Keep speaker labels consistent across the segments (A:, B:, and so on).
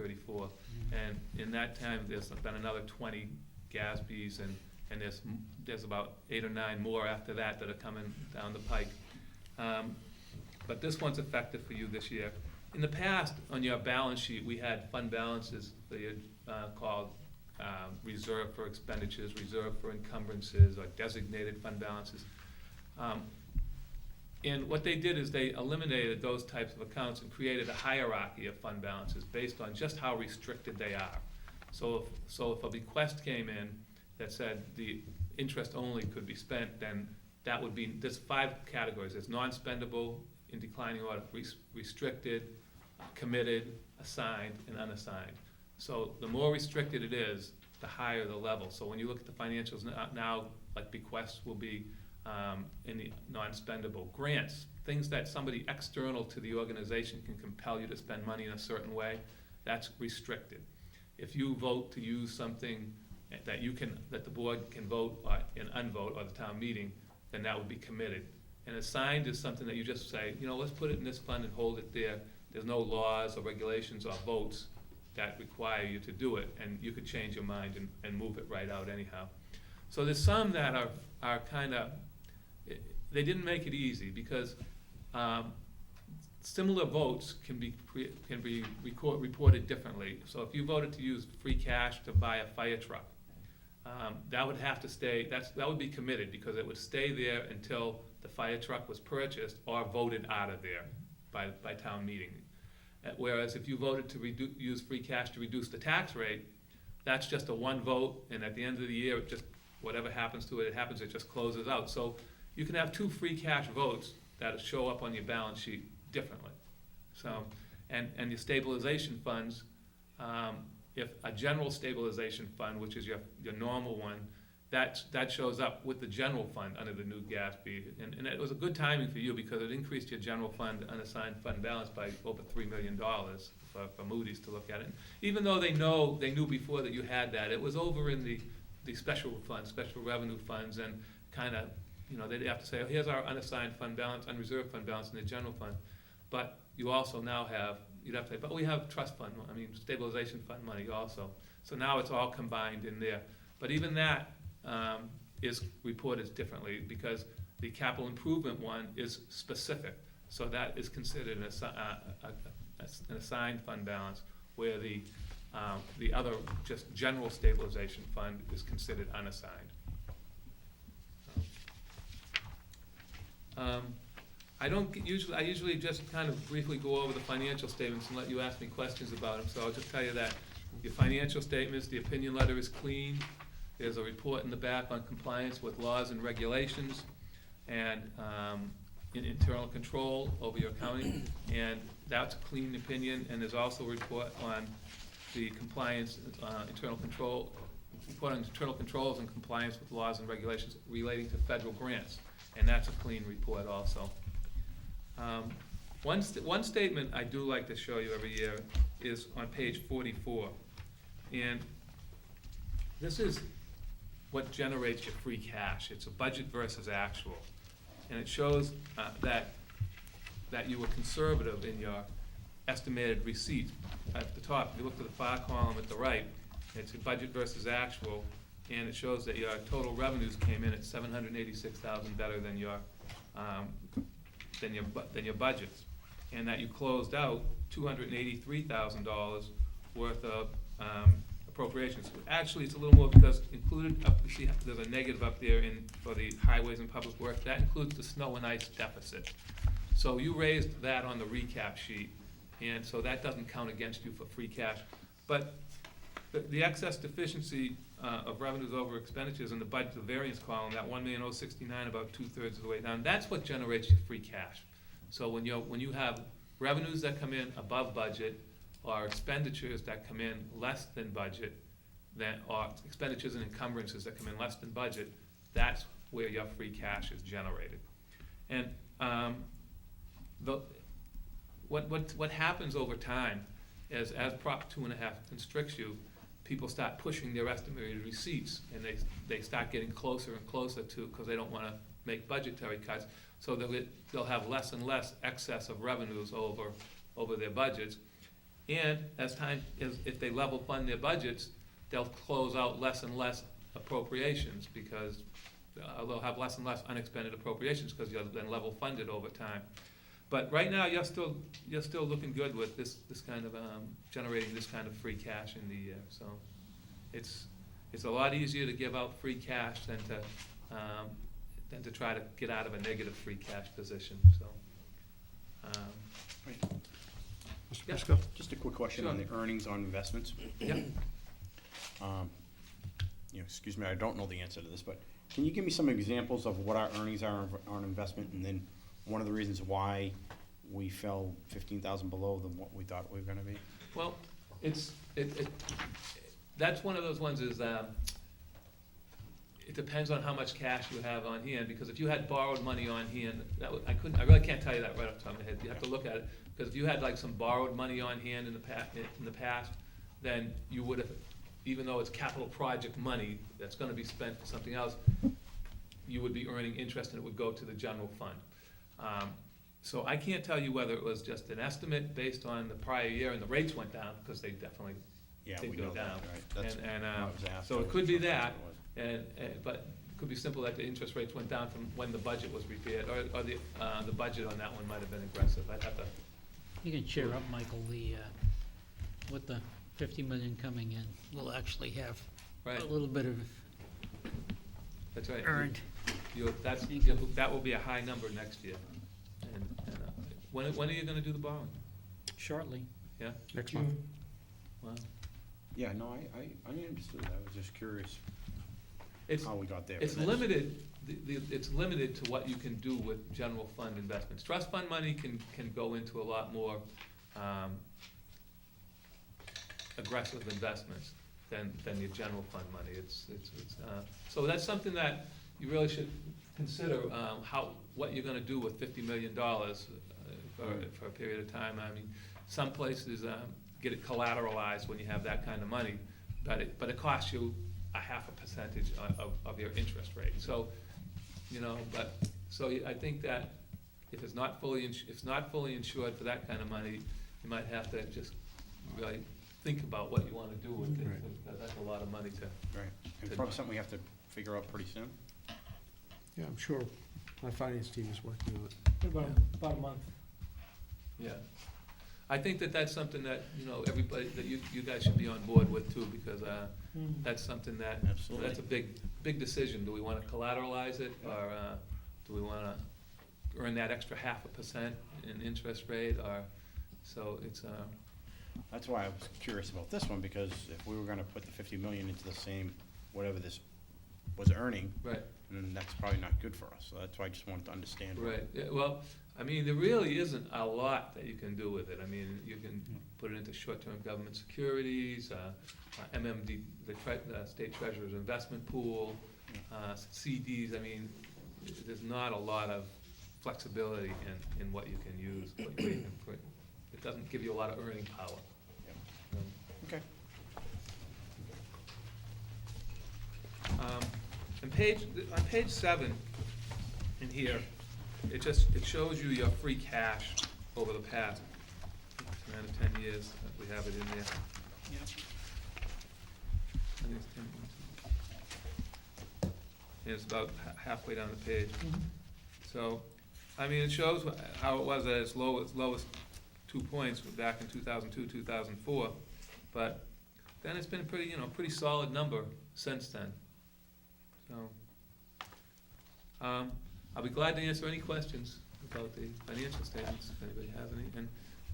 A: 34. And in that time, there's been another 20 GASBs, and there's about 8 or 9 more after that are coming down the pike. But this one's effective for you this year. In the past, on your balance sheet, we had fund balances that you called reserve for expenditures, reserve for encumbrances, or designated fund balances. And what they did is they eliminated those types of accounts and created a hierarchy of fund balances based on just how restricted they are. So if a bequest came in that said the interest only could be spent, then that would be, there's 5 categories. There's non-spendable, in declining order, restricted, committed, assigned, and unassigned. So the more restricted it is, the higher the level. So when you look at the financials now, like bequests will be in the non-spendable. Grants, things that somebody external to the organization can compel you to spend money in a certain way, that's restricted. If you vote to use something that the board can vote and unvote, or the town meeting, then that would be committed. And assigned is something that you just say, let's put it in this fund and hold it there. There's no laws or regulations or votes that require you to do it, and you could change your mind and move it right out anyhow. So there's some that are kind of, they didn't make it easy, because similar votes can be reported differently. So if you voted to use free cash to buy a fire truck, that would have to stay, that would be committed, because it would stay there until the fire truck was purchased or voted out of there by town meeting. Whereas if you voted to use free cash to reduce the tax rate, that's just a one vote, and at the end of the year, it just, whatever happens to it, it just closes out. So you can have 2 free cash votes that show up on your balance sheet differently. So, and your stabilization funds, if a general stabilization fund, which is your normal one, that shows up with the general fund under the new GASB. And it was a good timing for you, because it increased your general fund unassigned fund balance by over $3 million for Moody's to look at it. Even though they knew before that you had that, it was over in the special funds, special revenue funds, and kind of, they'd have to say, oh, here's our unassigned fund balance, unreserved fund balance in the general fund. But you also now have, you'd have to say, but we have trust fund, stabilization fund money also. So now it's all combined in there. But even that is reported differently, because the capital improvement one is specific. So that is considered an assigned fund balance, where the other just general stabilization fund is considered unassigned. I usually just kind of briefly go over the financial statements and let you ask me questions about them. So I'll just tell you that your financial statements, the opinion letter is clean. There's a report in the back on compliance with laws and regulations, and in internal control over your accounting, and that's a clean opinion. And there's also a report on the compliance, internal control, report on internal controls and compliance with laws and regulations relating to federal grants, and that's a clean report also. One statement I do like to show you every year is on page 44, and this is what generates your free cash. It's a budget versus actual, and it shows that you were conservative in your estimated receipts. At the top, if you look at the far column at the right, it's a budget versus actual, and it shows that your total revenues came in at $786,000 better than your budgets, and that you closed out $283,000 worth of appropriations. Actually, it's a little more, because included up, you see there's a negative up there for the highways and public works. That includes the snow and ice deficit. So you raised that on the recap sheet, and so that doesn't count against you for free cash. But the excess deficiency of revenues over expenditures in the budget, the variance column, that $1,069,000, about 2/3 of the way down, that's what generates your free cash. So when you have revenues that come in above budget, or expenditures that come in less than budget, or expenditures and encumbrances that come in less than budget, that's where your free cash is generated. And what happens over time is, as Prop 2.5 constricts you, people start pushing their estimated receipts, and they start getting closer and closer to, because they don't want to make budgetary cuts, so they'll have less and less excess of revenues over their budgets. And as time, if they level fund their budgets, they'll close out less and less appropriations, because they'll have less and less unexpended appropriations, because you'll then level funded over time. But right now, you're still looking good with this kind of, generating this kind of free cash in the year, so it's a lot easier to give out free cash than to try to get out of a negative free cash position, so.
B: Mr.
A: Yeah.
B: Prisco?
C: Just a quick question
A: Sure.
C: on the earnings on investments.
A: Yeah.
C: Excuse me, I don't know the answer to this, but can you give me some examples of what our earnings are on investment, and then one of the reasons why we fell 15,000 below than what we thought we were gonna be?
A: Well, that's one of those ones is, it depends on how much cash you have on hand, because if you had borrowed money on hand, I really can't tell you that right off the top of my head, you have to look at it, because if you had like some borrowed money on hand in the past, then you would have, even though it's capital project money that's gonna be spent for something else, you would be earning interest and it would go to the general fund. So I can't tell you whether it was just an estimate based on the prior year and the rates went down, because they definitely
C: Yeah,
A: did
C: we
A: go
C: know that,
A: down.
C: right? That's
A: And,
C: what I was asked.
A: so it could be
C: That's
A: that,
C: what it was.
A: but it could be simple that the interest rates went down from when the budget was prepared, or the budget on that one might have been aggressive. I'd have to,
D: You can cheer up, Michael, with the 50 million coming in, we'll actually have
A: right,
D: a little bit of
A: that's right.
D: earned.
A: That will be a high number next year. And when are you gonna do the borrowing?
D: Shortly.
A: Yeah?
B: Next month.
A: Well,
C: Yeah, no, I understood that. I was just curious
A: it's,
C: how we got there.
A: it's
C: but that's-
A: limited, it's limited to what you can do with general fund investments. Trust fund money can go into a lot more, aggressive investments than your general fund money. So that's something that you really should consider, what you're gonna do with $50 million for a period of time. I mean, some places get it collateralized when you have that kind of money, but it costs you a 0.5% of your interest rate. So, I think that if it's not fully insured for that kind of money, you might have to just really think about what you wanna do with it,
B: Right.
A: because that's a lot of money to.
C: Right, and probably something we have to figure out pretty soon.
B: Yeah, I'm sure my finance team is working on it.
E: About a month.
A: Yeah, I think that's something that, everybody, that you guys should be on board with too, because, that's something that,
C: Absolutely.
A: that's a big decision. Do we wanna collateralize it, or, do we wanna earn that extra 0.5% in interest rate, or, so it's,
C: That's why I was curious about this one, because if we were gonna put the 50 million into the same, whatever this was earning,
A: right,
C: then that's probably not good for us. So that's why I just wanted to understand.
A: right. Yeah, well, I mean, there really isn't a lot that you can do with it. I mean, you can put it into short-term government securities, MMD, the state treasurer's investment pool, CDs. I mean, there's not a lot of flexibility in what you can use, what you can put. It doesn't give you a lot of earning power.
C: Okay.
A: On page 7 in here, it shows you your free cash over the past 9 to 10 years. We have it in there. I think it's 10. And it's about halfway down the page. So, I mean, it shows how it was at its lowest 2 points back in 2002, 2004, but then it's been pretty solid number since then. So, I'll be glad to answer any questions about the financial statements, if anybody has any.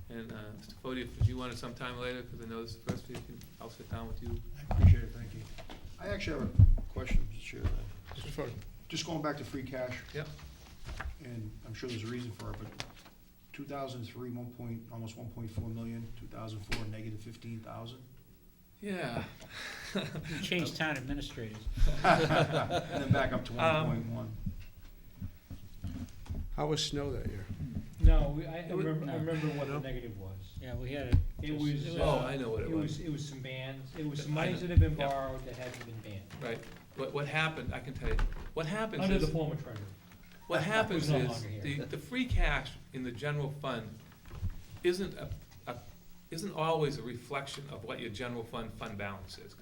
A: And Mr. Fode, if you wanted some time later, because I know this is the first week, I'll sit down with you.
E: I appreciate it, thank you. I actually have a question, Mr. Chair.
B: Mr. Fode?
E: Just going back to free cash.
A: Yep.
E: And I'm sure there's a reason for it, but 2003, almost 1.4 million, 2004, negative 15,000.
A: Yeah.
D: You changed town administrators.
E: And then back up to 1.1.
B: How was snow that year?
F: No, I
A: It was-
F: remember what
B: No?
F: the negative was.
D: Yeah, we had it.
F: It was.
A: Oh, I know what it was.
F: It was some bans, it was some
A: I
F: monies
A: know.
F: that had been
A: Yeah.
F: borrowed that hadn't been banned.
A: Right. What happened, I can tell you. What happens
F: Under the
A: is,
F: former treasurer.
A: what happens
F: no
A: is,
F: longer here.
A: the free cash in the general fund isn't isn't always a reflection of what your general fund balance is,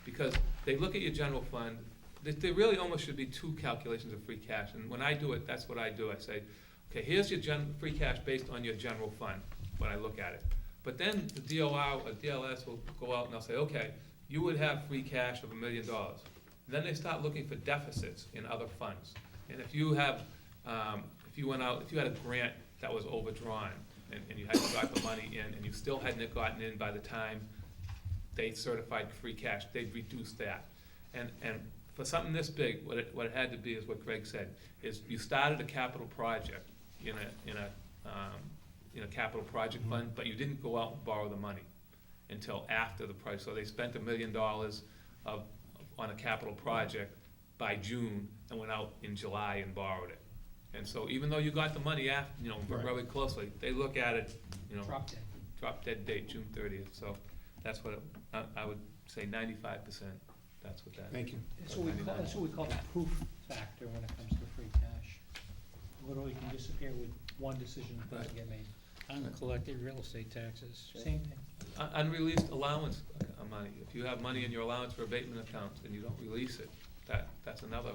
A: because they look at your general fund, there really almost should be two calculations of free cash, and when I do it, that's what I do. I say, okay, here's your free cash based on your general fund, when I look at it. But then the DOR or DLS will go out and they'll say, okay, you would have free cash of $1 million. Then they start looking for deficits in other funds. And if you have, if you had a grant that was overdrawn, and you had to drive the money in, and you still hadn't gotten in by the time they certified free cash, they'd reduce that. And for something this big, what it had to be is what Greg said, is you started a capital project in a capital project fund, but you didn't go out and borrow the money until after the price. So they spent $1 million on a capital project by June and went out in July and borrowed it. And so even though you got the money after,
E: Right.
A: really closely, they look at it,
F: Drop dead.
A: drop dead date, June 30th. So that's what I would say 95%, that's what that.
E: Thank you.
F: That's what we call the proof factor when it comes to free cash. Literally can disappear with one decision that doesn't get made.
D: Uncollected real estate taxes.
F: Same thing.
A: Unreleased allowance money. If you have money in your allowance for abatement account and you don't release it, that's another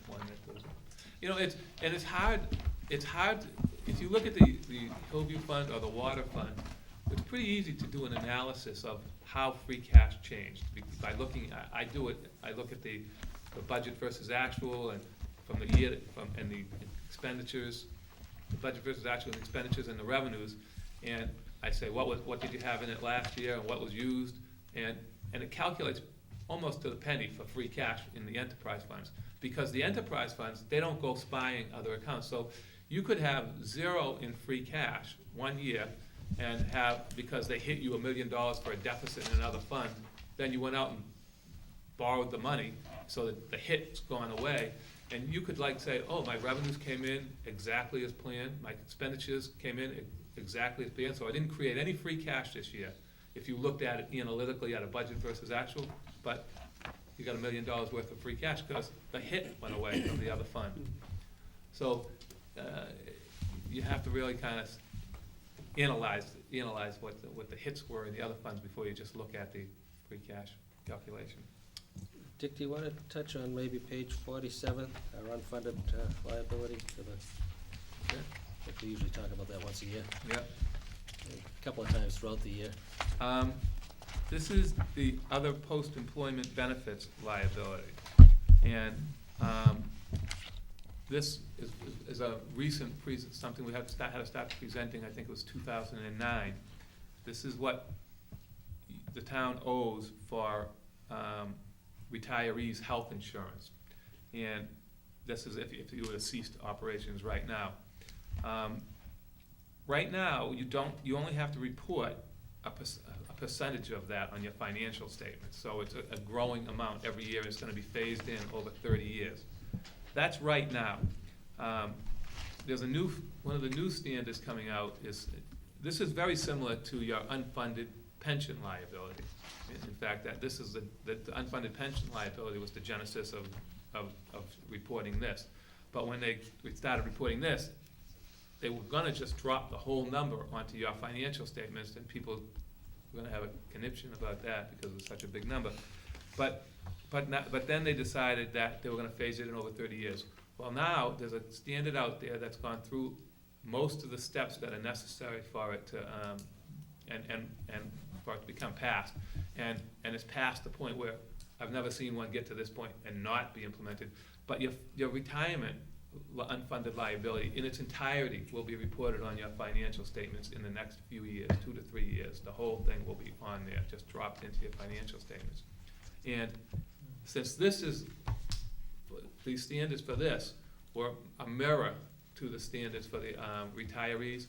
A: one that goes. It's hard, if you look at the Hillview Fund or the Water Fund, it's pretty easy to do an analysis of how free cash changed. By looking, I look at the budget versus actual, and from the year, and the expenditures, the budget versus actual expenditures and the revenues, and I say, what did you have in it last year, and what was used, and it calculates almost to the penny for free cash in the enterprise funds. Because the enterprise funds, they don't go spying other accounts. So you could have 0 in free cash one year and because they hit you $1 million for a deficit in another fund, then you went out and borrowed the money so that the hit's gone away. And you could say, oh, my revenues came in exactly as planned, my expenditures came in exactly as planned, so I didn't create any free cash this year. If you looked at it analytically at a budget versus actual, but you got $1 million worth of free cash because the hit went away from the other fund. So you have to really kind of analyze what the hits were in the other funds before you just look at the free cash calculation.
G: Dick, do you want to touch on maybe page 47, our unfunded liability for the,
A: Sure.
G: I think we usually talk about that once a year,
A: Yeah.
G: a couple of times throughout the year.
A: This is the other post-employment benefits liability. And this is a recent something we had to start presenting, I think it was 2009. This is what the town owes for retirees' health insurance. And this is if you were to cease operations right now. Right now, you only have to report a percentage of that on your financial statement. So it's a growing amount every year. It's going to be phased in over 30 years. That's right now. There's one of the new standards coming out this is very similar to your unfunded pension liability. In fact, this is the unfunded pension liability was the genesis of reporting this. But when they started reporting this, they were gonna just drop the whole number onto your financial statements, and people were gonna have a conniption about that because it was such a big number. But then they decided that they were gonna phase it in over 30 years. Well, now, there's a standard out there that's gone through most of the steps that are necessary for it to, and for it to become passed. And it's past the point where I've never seen one get to this point and not be implemented. But your retirement unfunded liability in its entirety will be reported on your financial statements in the next few years, 2 to 3 years. The whole thing will be on there, just dropped into your financial statements. And since the standards for this were a mirror to the standards for the retirees,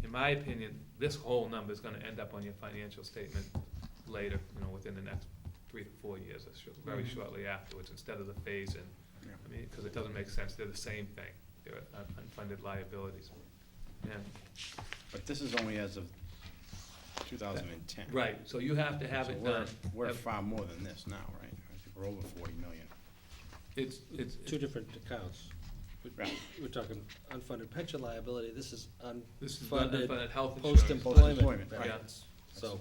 A: in my opinion, this whole number is gonna end up on your financial statement later, within the next 3 to 4 years, very shortly afterwards, instead of the phase-in.
C: Yeah.
A: I mean, because it doesn't make sense, they're the same thing, they're unfunded liabilities. And,
C: But this is only as of 2010.
A: right, so you have to have
C: So
A: it done.
C: we're far more than this now, right? I think we're over 40 million.
A: It's,
G: Two different accounts.
C: Right.
G: We're talking unfunded pension liability, this is
A: this is
G: unfunded
A: unfunded health insurance.
G: post-employment
C: Post-employment, right.
G: benefits. So,